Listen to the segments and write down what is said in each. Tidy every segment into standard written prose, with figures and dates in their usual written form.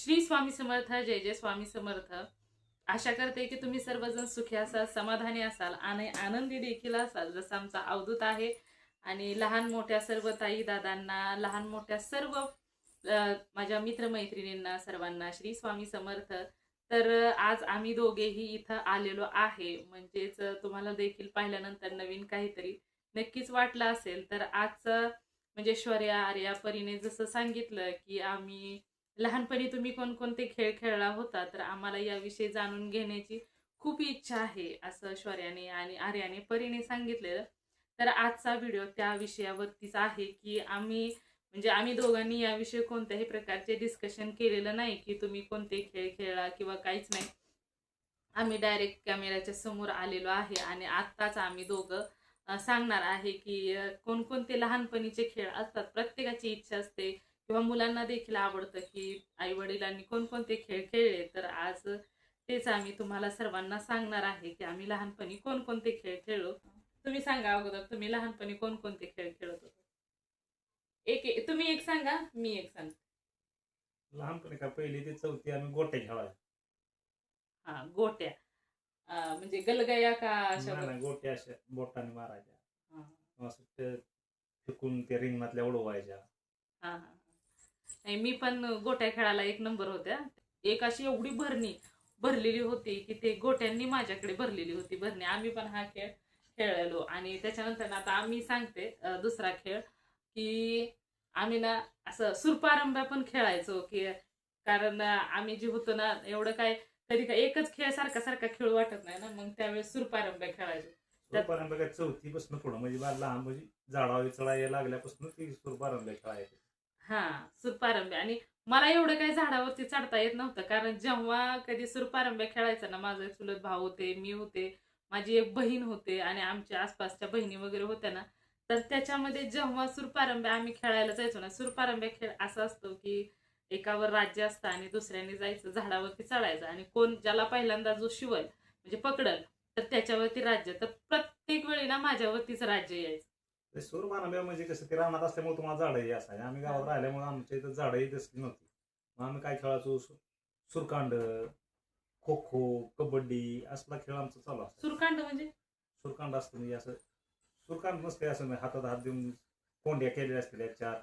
श्री स्वामी समर्थ. जय जय स्वामी समर्थ. आशा करते की तुम्ही सर्वजण सुखी असाल, समाधानी असाल आणि आनंदी देखील असाल, जसं आमचा अवधूत आहे. आणि लहान मोठ्या सर्व ताई दादांना, लहान मोठ्या सर्व माझ्या मित्रमैत्रिणींना सर्वांना श्री स्वामी समर्थ. तर आज आम्ही दोघेही इथं आलेलो आहे, म्हणजेच तुम्हाला देखील पाहिल्यानंतर नवीन काहीतरी नक्कीच वाटलं असेल. तर आजचं म्हणजे श्वर्या आर्या परीने जसं सांगितलं की आम्ही लहानपणी तुम्ही कोणकोणते खेळ खेळला होता, तर आम्हाला याविषयी जाणून घेण्याची खूप इच्छा आहे, असं श्वर्याने आणि आर्याने परीने सांगितलेलं. तर आजचा व्हिडिओ त्या विषयावरतीच आहे की आम्ही दोघांनी याविषयी कोणत्याही प्रकारचे डिस्कशन केलेलं नाही की तुम्ही कोणते खेळ खेळला किंवा काहीच नाही. आम्ही डायरेक्ट कॅमेऱ्याच्या समोर आलेलो आहे आणि आत्ताच आम्ही दोघं सांगणार आहे की कोणकोणते लहानपणीचे खेळ असतात. प्रत्येकाची इच्छा असते किंवा मुलांना देखील आवडतं की आई वडिलांनी कोणकोणते खेळ खेळले. तर आज तेच आम्ही तुम्हाला सर्वांना सांगणार आहे की आम्ही लहानपणी कोणकोणते खेळ खेळलो. तुम्ही सांगा अगोदर, तुम्ही लहानपणी कोणकोणते खेळ खेळत होते? तुम्ही एक सांगा, मी एक सांग. लहानपणी का पहिली ते चौथी आम्ही गोटे खेळायचो. हा, गोट्या. म्हणजे गलगया का अशा नाही गोटे अशा बोटाने मारायच्या, हा असं ते फेकून ते रिंगणातल्या उडवायच्या. हा हा. नाही, मी पण गोट्या खेळायला एक नंबर होत्या. एक अशी एवढी भरलेली होती की ते गोट्यांनी माझ्याकडे भरलेली होती भरणी. आम्ही पण हा खेळ खेळलो. आणि त्याच्यानंतर आता आम्ही सांगते दुसरा खेळ की आम्ही ना असं सुरपारंब्या पण खेळायचो की कारण आम्ही जे होतो ना एवढं काय कधी काय एकच खेळ सारखा सारखा खेळ वाटत नाही ना, मग त्यावेळेस सुरपारंब्या खेळायचो. सुरपारंब्या काय चौथी पासून पुढं म्हणजे मला लहान म्हणजे झाडावर चढायला लागल्यापासून ती सुरपारंब्या खेळायची. हा, सुरपारंब्या. आणि मला एवढं काही झाडावरती चढता येत नव्हतं, कारण जेव्हा कधी सुरपारंब्या खेळायचं ना, माझे चुलत भाऊ होते, मी होते, माझी एक बहीण होते आणि आमच्या आसपासच्या बहिणी वगैरे होत्या ना, तर त्याच्यामध्ये जेव्हा सुरपारंब्या आम्ही खेळायला जायचो ना, सुरपारंब्या खेळ असा असतो की एकावर राज्य असतं आणि दुसऱ्याने जायचं झाडावरती चढायचं आणि कोण ज्याला पहिल्यांदा जो शिवल म्हणजे पकडल तर त्याच्यावरती राज्य. तर प्रत्येक वेळी ना माझ्यावरतीच राज्य यायचं. सुरपारंब्या म्हणजे कसं ते रानात असल्यामुळे तुम्हाला झाडही असायचे. आम्ही गावात राहिल्यामुळे आमच्या इथं झाडही दिसली नव्हती. मग आम्ही काय खेळायचो, सुरकांड, खो खो, कबड्डी असला खेळ आमचा चालू असतो. सुरकांड म्हणजे? सुरकांड असतं म्हणजे असं सुरकांड नसते, असं हातात हात देऊन कोंड्या केलेल्या असतील चार.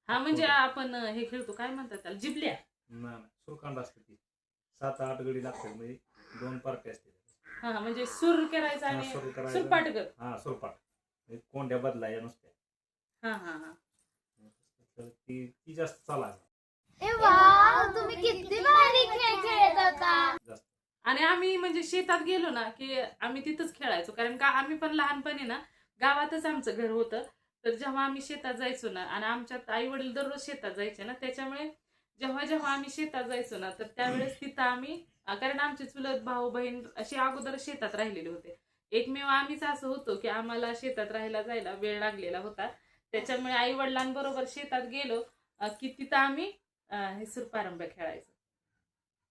हा, म्हणजे आपण हे खेळतो, काय म्हणतात त्याला, जिबल्या? नाही सुरकांड असते ती 7-8 गडी लागतात, म्हणजे 2 पार्टी असते. हा, म्हणजे सूर करायचा आणि सुरू करायचं. सुरपाट कर. हा सुरपाट म्हणजे कोंड्या बदलायच्या नुसत्या. हा हा हा. ती ती जास्त चालायचं ए वाव, तुम्ही किती भारी खेळ खेळत होता. जास्त. आणि आम्ही म्हणजे शेतात गेलो ना की आम्ही तिथंच खेळायचो, कारण का आम्ही पण लहानपणी ना गावातच आमचं घर होतं. तर जेव्हा आम्ही शेतात जायचो ना, आणि आमच्यात आई वडील दररोज शेतात जायचे ना, त्याच्यामुळे जेव्हा जेव्हा आम्ही शेतात जायचो ना, तर त्यावेळेस तिथं आम्ही कारण आमचे चुलत भाऊ बहीण असे अगोदर शेतात राहिलेले होते. एकमेव आम्हीच असं होतो की आम्हाला शेतात राहायला जायला वेळ लागलेला होता. त्याच्यामुळे आई वडिलांबरोबर शेतात गेलो की तिथं आम्ही हे सुरपारंब्या खेळायचो.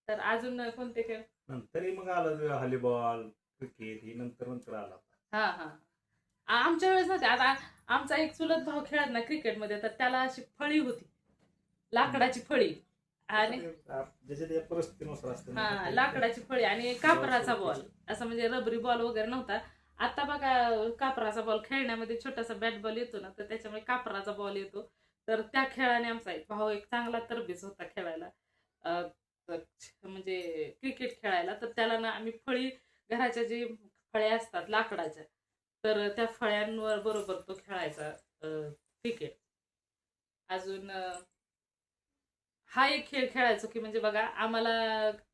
तर अजून कोणते खेळ? नंतरही मग आलं व्हॉलीबॉल, क्रिकेट ही नंतर नंतर आला. हा हा. आमच्या वेळेस नव्हते. आता आमचा एक चुलत भाऊ खेळत ना क्रिकेटमध्ये, तर त्याला अशी फळी होती, लाकडाची फळी. आणि ज्याच्या त्या परिस्थितीनुसार असतं. हा, लाकडाची फळी आणि कापराचा बॉल, असं म्हणजे रबरी बॉल वगैरे नव्हता. आता बघा कापराचा बॉल खेळण्यामध्ये छोटासा बॅट बॉल येतो ना, तर त्याच्यामुळे कापराचा बॉल येतो. तर त्या खेळाने आमचा एक भाऊ एक चांगला तरबेज होता खेळायला, म्हणजे क्रिकेट खेळायला. तर त्याला ना आम्ही फळी, घराच्या जे फळ्या असतात लाकडाच्या, तर त्या फळ्यांवर बरोबर तो खेळायचा क्रिकेट. अजून हा एक खेळ खेळायचो की म्हणजे बघा आम्हाला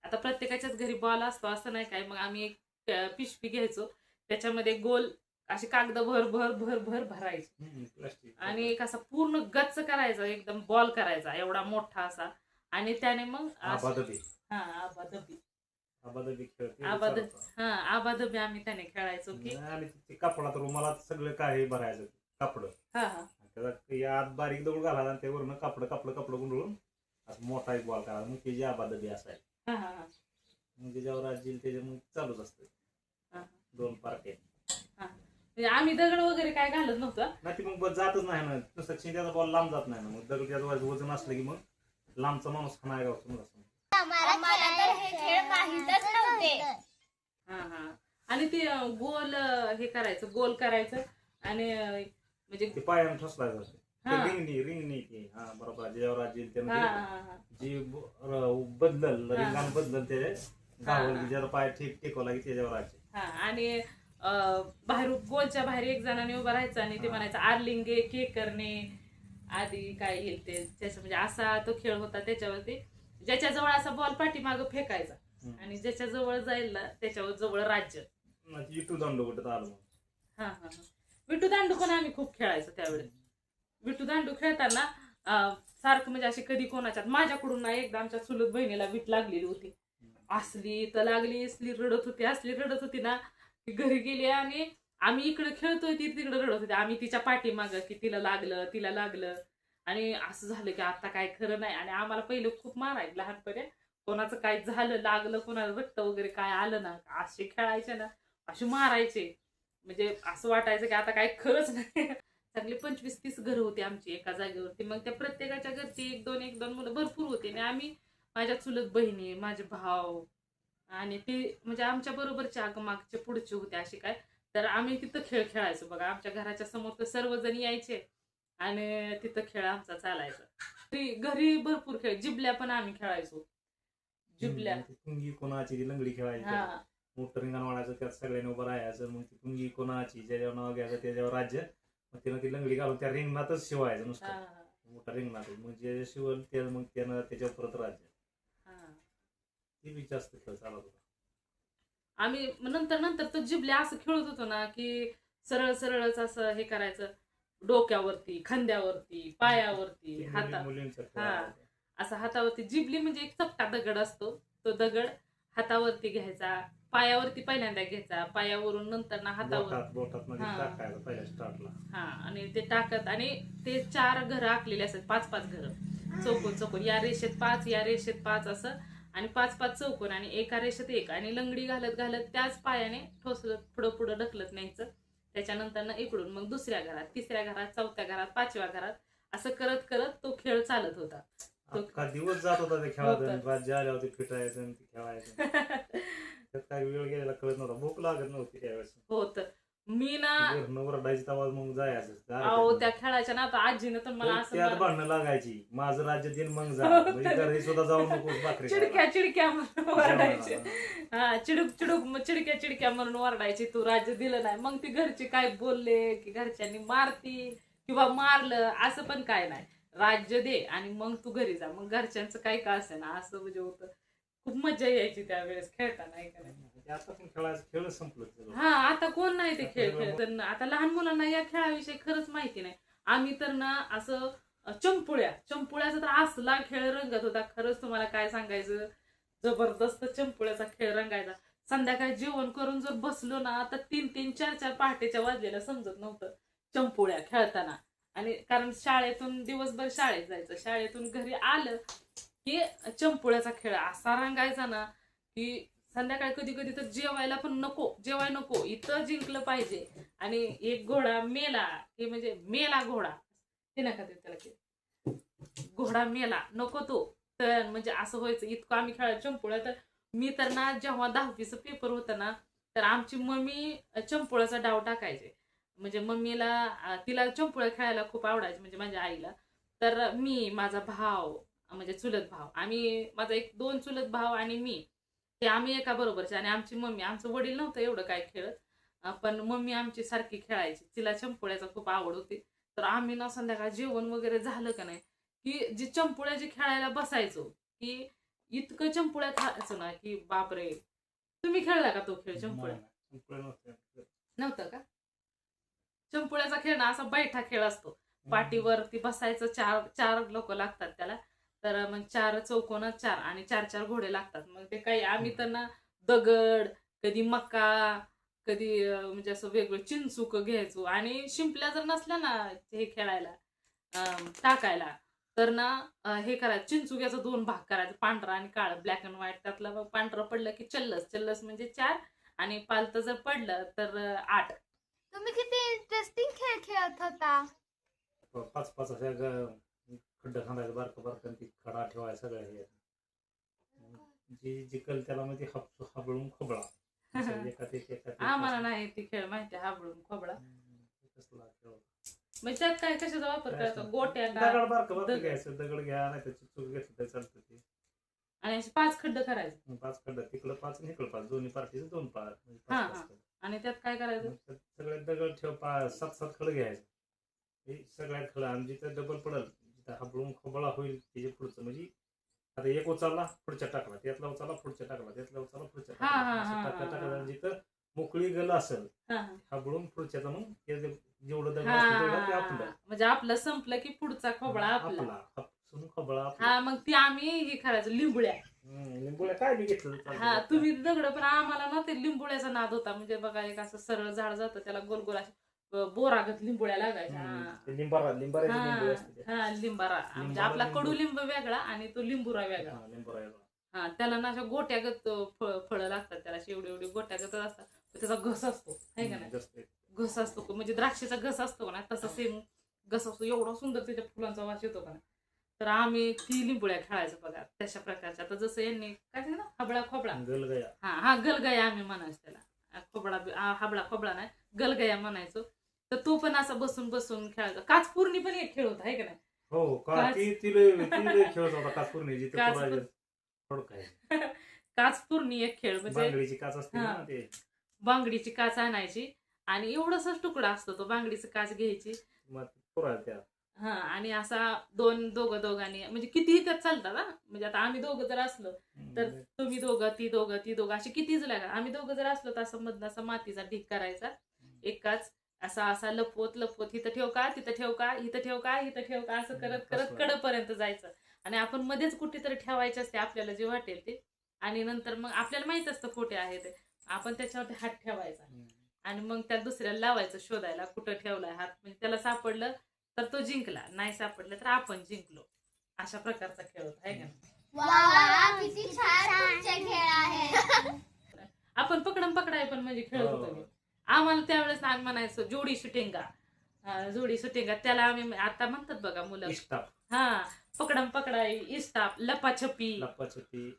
आता प्रत्येकाच्याच घरी बॉल असतो असं नाही काय, मग आम्ही एक पिशवी घ्यायचो, त्याच्यामध्ये गोल अशी कागद भर भर भर भर भरायची आणि एक असा पूर्ण गच्च करायचा, एकदम बॉल करायचा एवढा मोठा असा, आणि त्याने मग आबादबी. हा, आबादबी. आबादबी खेळते. हा, आबादबी आम्ही त्याने खेळायचो की आणि ते कपडात रुमालात सगळं काही भरायचं कपडं. हा हा त्याचा यात बारीक दगड घालायला आणि त्यावरून कपडं कपडं कपडं गुंडळून असं मोठा एक बॉल करायला, मग त्याची आबादबी असायची. हा हा हा. मग त्याच्यावर राजील त्याच्या मग चालूच असतं 2 पार्ट्या. म्हणजे आम्ही दगड वगैरे काय घालत नव्हतं. नाही ती मग जातच नाही ना, नुसतं चिंध्याचा बॉल लांब जात नाही ना, मग दगड त्याचं वजन असलं की मग लांबचा माणूस खाणार गावचा मला सांग. आम्हाला तर हे खेळ माहीतच नव्हते. हा हा. आणि ते गोल हे करायचं, गोल करायचं आणि म्हणजे ते पायाने ठसलायचं असते. ते हा. रिंगणी ती हा बरोबर ज्यावर राज्य त्यानं हा ते हा हा जी बदलल हा. रिंगाण बदलल ते हा. गावल की ज्याला पाय ठीक टेकवला की त्याच्यावर राज्य. हा. आणि बाहेर गोलच्या बाहेर एक जणाने उभं राहायचं आणि ते हा. म्हणायचं आरलिंगे के करणे आधी काय येईल ते त्याचं म्हणजे असा तो खेळ होता. त्याच्यावरती ज्याच्याजवळ असा बॉल पाठीमागं फेकायचा आणि ज्याच्या जवळ जाईल ना त्याच्यावर जवळ राज्य. इटू दांडू कुठं आलं मग. हा हा हा. विटू दांडू पण आम्ही खूप खेळायचो त्यावेळेस. विटू दांडू खेळताना सारखं म्हणजे अशी कधी कोणाच्यात माझ्याकडून ना एकदा आमच्या चुलत बहिणीला वीट लागलेली होती. असली तर लागली, असली रडत होती, असली रडत होती ना ती घरी गेली आणि आम्ही इकडे खेळतोय ती तिकडे रडत होती. आम्ही तिच्या पाठीमागं की तिला लागलं तिला लागलं आणि असं झालं की आता काय खरं नाही. आणि आम्हाला पहिलं खूप मारायचं लहानपणी. कोणाचं काय झालं लागलं कोणाला रक्त वगैरे काय आलं ना असे खेळायचे ना असे मारायचे. म्हणजे असं वाटायचं की आता काय खरंच नाही. चांगली 25-30 घरं होती आमची एका जागेवरती. मग त्या प्रत्येकाच्या घरची एक दोन मुलं भरपूर होती आणि आम्ही माझ्या चुलत बहिणी माझे भाव आणि ते म्हणजे आमच्या बरोबरचे मागचे पुढचे होते असे काय. तर आम्ही तिथं खेळ खेळायचो बघा. आमच्या घराच्या समोर तर सर्वजण यायचे आणि तिथं खेळ आमचा चालायचा. घरी भरपूर खेळ. जिबल्या पण आम्ही खेळायचो. जिबल्या पुंगी कोणाची ती लंगडी खेळायची. हा मोठं रिंगण वाढायचं त्यात सगळ्यांनी उभं राहायचं. मग ती पुंगी कोणाची ज्याच्यावर नाव घ्यायचं त्याच्यावर राज्य. मग तिनं ती लंगडी घालून त्या रिंगणातच शिवायचं नुसतं. हा मोठा रिंगणात मग जे शिवल ते मग त्यानं त्याच्यावर परत राज्य. हा. ती बी जास्त खेळ चालत होता. आम्ही नंतर नंतर तर जिबल्या असं खेळत होतो ना की सरळ सरळच असं हे करायचं. डोक्यावरती खांद्यावरती पायावरती ती हाता मुलींचा खेळ हा. आहे. असा हातावरती जिबली म्हणजे एक चपटा दगड असतो. तो दगड हातावरती घ्यायचा, पायावरती पहिल्यांदा घ्यायचा, पायावरून नंतर ना हातावर बोटात मध्ये हा. टाकायचं पहिल्या स्टार्टला. हा. आणि ते टाकत आणि ते 4 घरं आखलेले असतात 5-5 घरं चौकोन चौकोन. या रेषेत 5 या रेषेत 5 असं आणि 5-5 चौकोन आणि एका रेषेत एक आणि लंगडी घालत घालत त्याच पायाने ठोसलत पुढं पुढं ढकलत न्यायचं. त्याच्यानंतर ना इकडून मग दुसऱ्या घरात, तिसऱ्या घरात, चौथ्या घरात, 5व्या घरात असं करत करत तो खेळ चालत होता. अख्खा दिवस जात होता ते खेळात. राज्य आल्यावर ते फिटायचं आणि ते खेळायचं. त्यात काही वेळ गेलेला कळत नव्हता. भूक लागत नव्हती त्यावेळेस. होत. मी ना ओरडायची आवाज मग जायचं. अहो त्या खेळायच्या ना आता आजीनं तर मला असं त्यात भांडणं लागायची. माझं राज्य दिन मग जा. म्हणजे घरी सुद्धा जाऊ नकोस भाकरी चिडक्या चिडक्या म्हणून ओरडायचे. हा चिडूक चिडूक मग चिडक्या चिडक्या म्हणून ओरडायची तू राज्य दिलं नाही. मग ती घरचे काय बोलले की घरच्यांनी मारती किंवा मारलं असं पण काय नाही. राज्य दे आणि मग तू घरी जा. मग घरच्यांचं काही का असे ना असं म्हणजे होतं. खूप मजा यायची त्यावेळेस खेळताना ऐकायला. आता पण खेळायचं खेळ संपलं. हा आता कोण नाही ते खेळ खेळत. आता लहान मुलांना या खेळाविषयी खरंच माहिती नाही. आम्ही तर ना असं चंपुळ्याचा तर असला खेळ रंगत होता. खरंच तुम्हाला काय सांगायचं. जबरदस्त चंपुळ्याचा खेळ रंगायचा. संध्याकाळी जेवण करून जर बसलो ना तर 3-3, 4-4 पहाटेच्या वाजलेलं समजत नव्हतं चंपुळ्या खेळताना. आणि कारण शाळेतून दिवसभर शाळेत जायचं, शाळेतून घरी आलं की चंपुळ्याचा खेळ असा रंगायचा ना की संध्याकाळी कधी कधी तर जेवायला पण जेवाय नको इथं जिंकलं पाहिजे. आणि एक घोडा मेला की म्हणजे मेला घोडा ते नका ते त्याला की घोडा मेला नको तो तर म्हणजे असं व्हायचं. इतकं आम्ही खेळायचो चंपुळ्या. तर मी तर ना जेव्हा 10वीचं पेपर होता ना तर आमची मम्मी चंपुळ्याचा डाव टाकायचे. म्हणजे मम्मीला तिला चंपुळ्या खेळायला खूप आवडायचं म्हणजे माझ्या आईला. तर मी माझा भाव म्हणजे चुलत भाव आम्ही माझा 2 चुलत भाव आणि मी हे आम्ही एका बरोबरचे आणि आमची मम्मी आमचं वडील नव्हतं एवढं काय खेळत. पण मम्मी आमची सारखी खेळायची. तिला चंपुळ्याचा खूप आवड होती. तर आम्ही ना संध्याकाळ जेवण वगैरे झालं का नाही की जी चंपुळ्या जी खेळायला बसायचो की इतकं चंपुळ्या खेळायचो ना की बापरे. तुम्ही खेळला का तो खेळ चंपुळ्या? नव्हतं का? चंपुळ्याचा खेळ ना असा बैठा खेळ असतो. पाठीवरती बसायचं. 4 लोक लागतात त्याला. तर मग 4 चौकोनात 4 आणि 4-4 घोडे लागतात. मग ते काही आम्ही तर ना दगड कधी मका कधी म्हणजे असं वेगळं चिंचुक घ्यायचो. आणि शिंपल्या जर नसल्या ना हे खेळायला टाकायला तर ना हे करायचं चिंचुक्याचा 2 भाग करायचं पांढरा आणि काळं ब्लॅक अँड व्हाईट. त्यातला मग पांढरं पडलं की चल्लस म्हणजे 4 आणि पालतं जर पडलं तर 8. तुम्ही किती इंटरेस्टिंग खेळ खेळत होता. 5-5 अशा खड्डा खांदायचं बारकं बारकं आणि ती खडा ठेवायचा सगळ्या हे जी जिकल त्याला मग ती हाबळून खबळा असं एकात एक आम्हाला नाही ती खेळ माहिती हाबळून खोबळा. कसला खेळ होता. म्हणजे त्यात काय कशाचा वापर करायचा? गोट्या का दगड बारकं बारकं दगड. घ्यायचं दगड घ्या नाही तर चिचूक घेतलं तर चालतं ते आणि असे 5 खड्ड करायचे 5 खड्डा तिकडं 5 आणि इकडं 5 दोन्ही पार्टीचं 2 पार्ट म्हणजे हा, 5 हा. आणि त्यात काय करायचं? मग त्यात सगळे दगड ठेव 7-7 खड घ्यायचं हे सगळ्यात खड आणि जिथं डबल पडल जिथं हाबळून खबळा होईल त्याच्या पुढचं म्हणजे आता एक उचलला पुढच्या टाकला त्यातला उचलला पुढच्या टाकला त्यातला उचलला पुढच्या हा, हा, टाकला हा, असं टाकत हा, टाकत हा. जिथं मोकळी गल असेल हा, हा. हाबळून पुढच्याचा मग जेवढं दगड हा, असतं तेवढं ते आपलं म्हणजे आपलं संपलं की पुढचा खोबळा आपला. हापसून खबळा आपला हा, मग ती आम्ही हे करायचो लिंबुळ्या. लिंबूला काय बी घेतलं तर चालतं हा, त्यात. तुम्ही दगड पण आम्हाला ना ते लिंबुळ्याचा नाद होता. म्हणजे बघा एक असं सरळ झाड जातं त्याला गोल गोल अशा बोरागत लिंबुळ्या लागायच्या. ते लिंबाराची लिंबू असते ते. हा, लिंबारा म्हणजे लिंबारा आपला लिंबू. कडुलिंब वेगळा आणि तो लिंबुरा वेगळा. हा, लिंबारा वेगळा. हा, त्याला ना अशा गोट्यागत फळं लागतात त्याला अशी एवढी एवढी गोट्यागत असतात. त्याचा घस असतो है का नाही? जास्त घस असतो म्हणजे द्राक्षाचा घस असतो ना तसा सेम घस असतो. एवढा सुंदर त्याच्या फुलांचा वास येतो का नाही. तर आम्ही ती लिंबुळ्या खेळायचो बघा तशा प्रकारच्या. आता जसं यांनी काय सांगितलं ना हबळा खोबळा. गलगया हा, हा, गलगया आम्ही म्हणायचो त्याला. खोबळा हबळा खोबळा नाही गलगया म्हणायचो. तर तो पण असा बसून बसून खेळायचा. काचपूर्णी पण एक खेळ होता है का नाही? हो का काच- ती लय खेळत होता काचपूर्णी जिथे काचपूर- काय काचपूर्णी एक खेळ म्हणजे बांगडीची काच असते हा. ना ते बांगडीची काच आणायची आणि एवढासाच तुकडा असतो तो बांगडीची काच घ्यायची. मग पुरा त्या हा, आणि असा दोघांनी म्हणजे कितीही त्यात चालतात हा. म्हणजे आता आम्ही दोघं जर असलो तर तुम्ही दोघं ती दोघं अशी कितीच लागा. आम्ही दोघं जर असलो तर असं मधनं असा मातीचा ढीग करायचा एकाच असा असा लपवत लपवत इथं ठेव का तिथं ठेव का इथं ठेव का इथं ठेव का असं करत करत कडपर्यंत जायचं. आणि आपण मध्येच कुठेतरी ठेवायचे असते आपल्याला जे वाटेल ते. आणि नंतर मग आपल्याला माहित असतं खोटे आहे ते आपण त्याच्यावरती हात ठेवायचा आणि मग त्या दुसऱ्याला लावायचं शोधायला कुठं ठेवलाय हात. म्हणजे त्याला सापडलं तर तो जिंकला नाही सापडलं तर आपण जिंकलो. अशा प्रकारचा खेळ होता आहे का नाही? वा किती छान तुमचे खेळ आहे. आपण पकडम पकडाय पण म्हणजे खेळत होतो मी. आम्हाला त्यावेळेस आम्ही म्हणायचो जोडी शुटिंगा त्याला आम्ही आता म्हणतात बघा मुलं इस्टाप हा पकडम पकडाई इस्टाप लपाछपी लपाछपी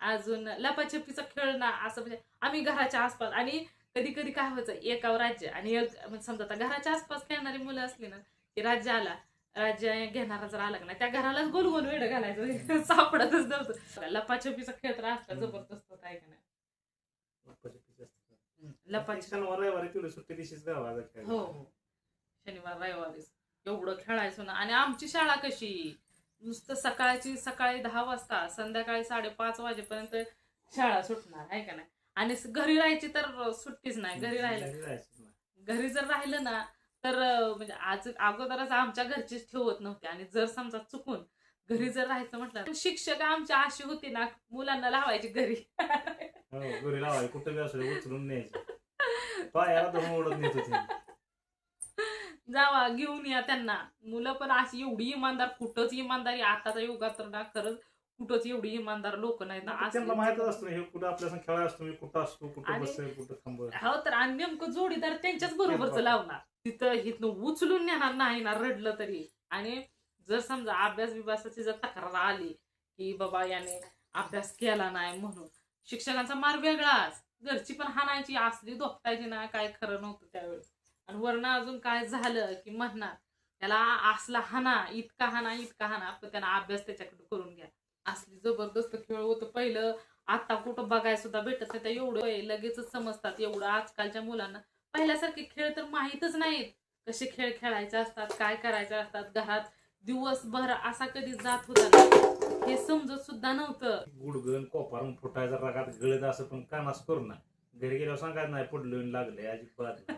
अजून लपाछपीचा खेळ ना असं म्हणजे आम्ही घराच्या आसपास आणि कधी कधी काय व्हायचं एकावर राज्य आणि एक म्हणजे समजा आता घराच्या आसपास खेळणारी मुलं असली ना की राज्य घेणारा जर आला का नाही त्या घरालाच गोल गोल वेळ घालायचं सापडतच नव्हतं. लपाछपीचा खेळ तर असला जबरदस्त होता आहे का नाही? लपाछपी शनिवार रविवारी तेवढी सुट्टी दिवशीच गावाला खेळायला. हो हो, शनिवार रविवारीच एवढं खेळायचो ना. आणि आमची शाळा कशी नुसतं सकाळी 10 वाजता संध्याकाळी 5:30 वाजेपर्यंत शाळा सुटणार आहे का नाही. आणि घरी राहायची तर सुट्टीच नाही. घरी घरी जर राहिलं ना तर म्हणजे अगोदरच आमच्या घरचीच ठेवत नव्हते. आणि जर समजा चुकून घरी जर राहायचं म्हटलं शिक्षक आमची अशी होती ना मुलांना लावायची घरी. घरी लावायची कुठं बी असू दे उचलून न्यायची पायाला धरून ओढत नेत होती. जावा घेऊन या त्यांना. मुलं पण अशी एवढी इमानदार कुठंच इमानदारी आताच्या युगात तर ना खरंच कुठंच एवढी इमानदार लोक नाहीत ना. त्यांना माहितच असतो हे कुठं आपल्या संग खेळायला असतो कुठं असतो कुठं आणि- बसेल कुठं थांबल. हो तर आणि नेमकं जोडीदार त्यांच्याच बरोबरच लावणार. तिथं उचलून नेणार नाही ना रडलं तरी. आणि जर समजा अभ्यासाची जर तक्रार आली की बाबा याने अभ्यास केला नाही म्हणून शिक्षकांचा मार वेगळाच. घरची पण हाणायची असली धोपटायची ना काय खरं नव्हतं त्यावेळेस. आणि वरनं अजून काय झालं की म्हणणार त्याला असला इतका हाना पण त्यांना अभ्यास त्याच्याकडे करून घ्या. असली जबरदस्त खेळ होतं पहिलं. आता कुठं बघायला सुद्धा भेटत नाही. त्या एवढं लगेचच समजतात. एवढं आजकालच्या मुलांना पहिल्यासारखे खेळ तर माहीतच नाहीत. कसे खेळ खेळायचे असतात काय करायचे असतात. घरात दिवसभर असा कधी जात होता ना हे समजत सुद्धा नव्हतं. गुडगण कोपारून फुटायचा रागात गळत असं पण कानास करू ना घरी गेल्यावर सांगायचं नाही पडलं लागले अजिबात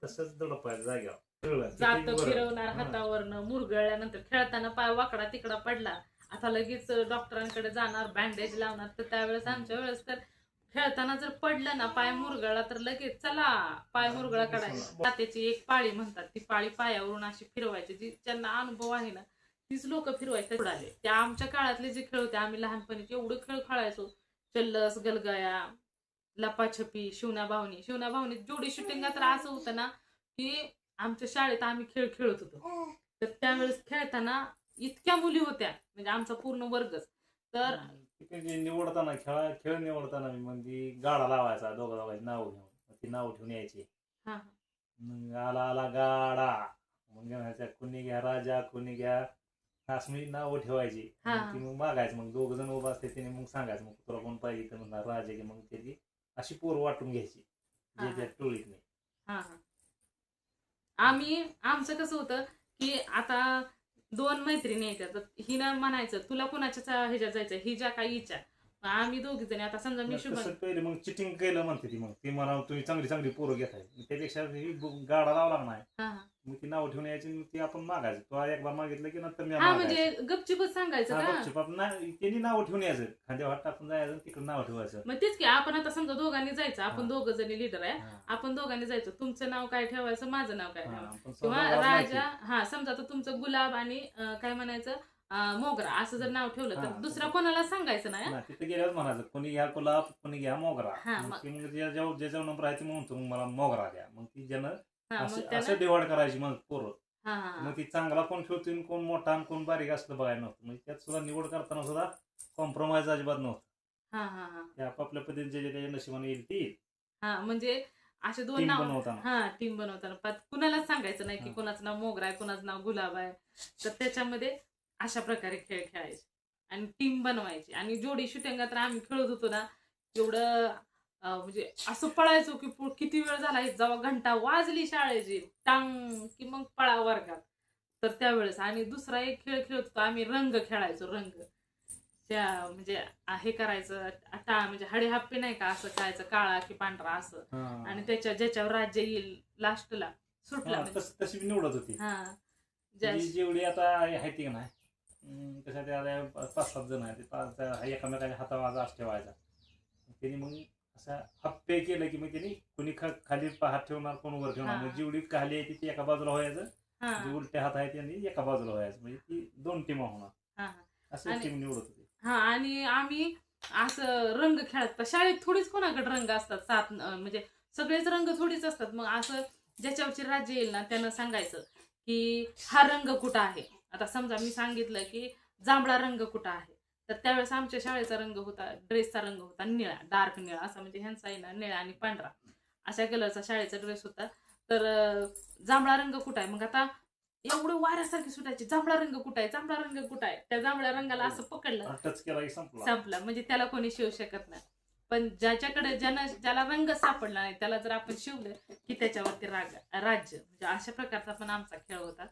तसंच दडपायचं जाग्यावर जातं फिरवणार हातावरनं मुरगळल्यानंतर खेळताना पाय वाकडा तिकडा पडला आता लगेच डॉक्टरांकडे जाणार बँडेज लावणार. तर त्यावेळेस आमच्या वेळेस तर खेळताना जर पडलं ना पाय मुरगळला तर लगेच चला पाय मुरगळा काढायचा. त्याची एक पाळी म्हणतात ती पाळी पायावरून अशी फिरवायची. जी ज्यांना अनुभव आहे ना तीच लोक फिरवायचे उडाले. त्या आमच्या काळातले जे खेळ होते आम्ही लहानपणी एवढे खेळ खेळायचो. चल्लस गलगाया लपाछपी शिवना भावनी जोडी शूटिंग तर असं होतं ना की आमच्या शाळेत आम्ही खेळ खेळत होतो. तर त्यावेळेस खेळताना इतक्या मुली होत्या म्हणजे आमचा पूर्ण वर्गच. तर म्हणजे निवडताना खेळ निवडताना मी म्हणजे गाडा लावायचा, दोघं लावायची नाव घेऊन, मग ती नाव ठेवून यायची. हा मग आला आला गाडा, मग म्हणायचा कुणी घ्या राजा, कुणी घ्या, असं मी नाव ठेवायची. हा मग ती मग मागायचं, मग दोघ जण उभं असते तिने मग सांगायचं, मग तुला कोण पाहिजे तर म्हणणार राजा की, मग त्याची अशी पोर वाटून घ्यायची हा जे त्या टोळीतले. हा हा. आमचं कसं होतं की आता 2 मैत्रिणी येतात, तर हिनं म्हणायचं तुला कुणाच्या ह्याच्यात जायचं, हिच्या काही इच्छा. मग आम्ही दोघी जणी आता समजा मी शुभ तसं पहिले मग चिटिंग केलं म्हणते ती, मग ती म्हणा तुम्ही चांगली चांगली पोरं घेताय, त्यापेक्षा ही गाडा लावला नाही, हा हा मग ती नाव ठेवून यायची, मग ती आपण मागायचं. तो एक बार मागितलं की नंतर मी हा मागायचं. म्हणजे गपचूपच सांगायचं का. गपचूप आपण त्यांनी नाव ठेवून यायचं, खांद्या वाट टाकून जायचं, तिकडे नाव ठेवायचं. मग तेच की आपण आता समजा दोघांनी जायचं, आपण हा. 2 जणी लिडर आहे, हा. आपण दोघांनी जायचं, तुमचं नाव काय ठेवायचं, माझं नाव काय हा, ठेवायचं, पण किंवा समजा आवाज राजा, माहिती. हा समजा तर तुमचं गुलाब आणि काय म्हणायचं मोगरा असं जर नाव ठेवलं तर हा. दुसऱ्या कोणाला सांगायचं नाही. नाही, तिथे गेल्यावर म्हणायचं कोणी घ्या गुलाब, कोणी घ्या मोगरा. हा, मग मग- ती मग ज्याच्यावर नंबर आहे ते म्हणतो मग मला मोगरा द्या, मग ती ज्यानं हा मग असं त्याला डिवाइड करायची मग पोरं. हा हा मग ती चांगला कोण ठेवतोय, कोण मोठा आणि कोण बारीक असलं बघायला नव्हतं. म्हणजे त्यात सुद्धा निवड करताना सुद्धा कॉम्प्रोमाइज अजिबात नव्हतं. हा हा हा ते आपापल्या पद्धतीने जे त्याच्या नशिबाने येईल ती हा म्हणजे असे 2 टीम नाव बनवताना. हा टीम बनवताना कुणालाच सांगायचं नाही की हा. कोणाचं नाव मोगरा आहे, कोणाचं नाव गुलाब आहे. तर त्याच्यामध्ये अशा प्रकारे खेळ खेळायचे आणि टीम बनवायची. आणि जोडी शुटिंगा तर आम्ही खेळत होतो ना, एवढं म्हणजे असं पळायचो की किती वेळ झाला, जेव्हा घंटा वाजली शाळेची टांग की मग पळा वर्गात. तर त्यावेळेस आणि दुसरा एक खेळ खेळत होतो आम्ही, रंग खेळायचो. रंग त्या म्हणजे हे करायचं म्हणजे हडे हप्पे नाही का, असं करायचं काळा की पांढरा असं, हा. आणि ज्याच्यावर राज्य येईल लास्टला सुटला हा, म्हणजे. तशी निवडत होती. हा जी जेवढी आता आहे ती नाही, तशा त्या 5-7 जण आहेत, एकामेकाच्या हातावर आज ठेवायचा. त्यांनी मग असा हप्पे केलं की मग त्यांनी कोणी खाली हात ठेवणार, कोण वर ठेवणार. हा. मग जेवढी खाली आहे ती एका बाजूला व्हायचं, हा जे उलटे हात आहेत त्यांनी एका बाजूला व्हायचं, म्हणजे ती 2 टीमा होणार. हा असं टीम निवडत होती. हा. आणि आम्ही असं रंग खेळत शाळेत थोडीच कोणाकडे रंग असतात, 7 म्हणजे सगळेच रंग थोडीच असतात. मग असं ज्याच्यावरची राज्य येईल ना त्यानं सांगायचं की हा रंग कुठं आहे. आता समजा मी सांगितलं की जांभळा रंग कुठं आहे, तर त्यावेळेस आमच्या शाळेचा रंग होता, ड्रेसचा रंग होता निळा, डार्क निळा असा, म्हणजे ह्यांचा आहे ना निळा आणि पांढरा अशा कलरचा शाळेचा ड्रेस होता. तर जांभळा रंग कुठं आहे, मग आता एवढं वाऱ्यासारखी सुटायची, जांभळा रंग कुठं आहे, जांभळा रंग कुठं आहे. त्या जांभळ्या रंगाला असं पकडलं, टच केला की संपला. संपला, म्हणजे त्याला कोणी शिवू शकत नाही. पण ज्याच्याकडे ज्याला रंग सापडला नाही त्याला जर आपण शिवलं की त्याच्यावरती राज्य, म्हणजे अशा प्रकारचा पण आमचा खेळ होता.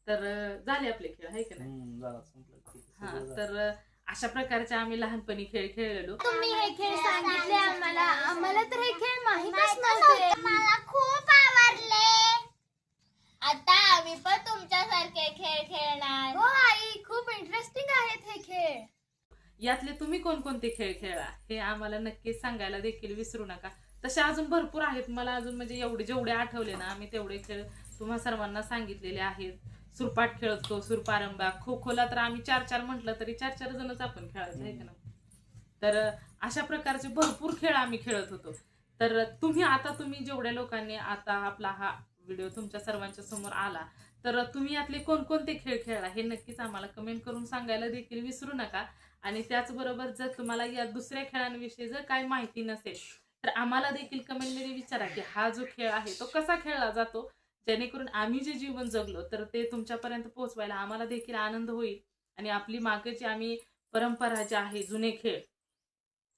तर झाले आपले खेळ, आहे की नाही. झाला, संपलं. ठीक आहे, हा, सगळं झालं. तर अशा प्रकारचे आम्ही लहानपणी खेळ खेळलेलो. तुम्ही हे खेळ सांगितले आम्हाला तर हे खेळ माहीतच नव्हते. मला खूप आवडले. आता आम्ही पण तुमच्यासारखे खेळ खेळणार. हो आई, खूप इंटरेस्टिंग आहेत हे खेळ. यातले तुम्ही कोणकोणते खेळ खेळला हे आम्हाला नक्कीच सांगायला देखील विसरू नका. तसे अजून भरपूर आहेत, मला अजून म्हणजे जेवढे आठवले ना आम्ही तेवढे खेळ तुम्हा सर्वांना सांगितलेले आहेत. सुरपाट खेळतो, सुरपारंबा, खो खोला तर आम्ही 4-4 म्हटलं तरी 4-4 जणच आपण खेळायचं, आहे का ना. तर अशा प्रकारचे भरपूर खेळ आम्ही खेळत होतो. तर तुम्ही जेवढ्या लोकांनी आता आपला हा व्हिडिओ तुमच्या सर्वांच्या समोर आला, तर तुम्ही यातले कोणकोणते खेळ खेळला हे नक्कीच आम्हाला कमेंट करून सांगायला देखील विसरू नका. आणि त्याचबरोबर जर तुम्हाला या दुसऱ्या खेळांविषयी जर काही माहिती नसेल तर आम्हाला देखील कमेंटमध्ये विचारा की हा जो खेळ आहे तो कसा खेळला जातो, जेणेकरून आम्ही जे जीवन जगलो तर ते तुमच्यापर्यंत पोहोचवायला आम्हाला देखील आनंद होईल. आणि आपली मागची आम्ही परंपरा जी आहे, जुने खेळ,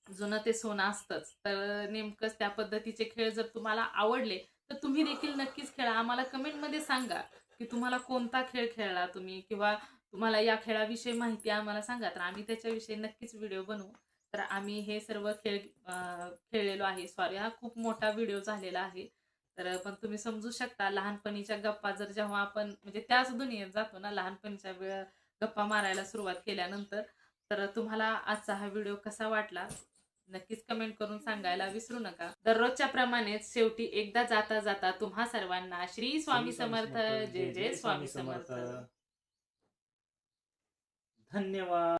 जुनं ते सोनं असतंच, तर नेमकंच त्या पद्धतीचे खेळ जर तुम्हाला आवडले तर तुम्ही देखील नक्कीच खेळा. आम्हाला कमेंटमध्ये सांगा की तुम्हाला कोणता खेळ खेळला तुम्ही, किंवा तुम्हाला या खेळाविषयी माहिती आम्हाला सांगा, तर आम्ही त्याच्याविषयी नक्कीच व्हिडिओ बनवू. तर आम्ही हे सर्व खेळ खेळलेलो आहे. सॉरी, हा खूप मोठा व्हिडिओ झालेला आहे. तर पण तुम्ही समजू शकता, लहानपणीच्या गप्पा जर जेव्हा आपण म्हणजे त्याच दुनियेत जातो ना लहानपणीच्या गप्पा मारायला सुरुवात केल्यानंतर, तर तुम्हाला आजचा हा व्हिडिओ कसा वाटला नक्कीच कमेंट करून सांगायला विसरू नका. दररोजच्या प्रमाणेच शेवटी एकदा जाता जाता तुम्हा सर्वांना श्री स्वामी समर्थ. जय जय स्वामी समर्थ. धन्यवाद.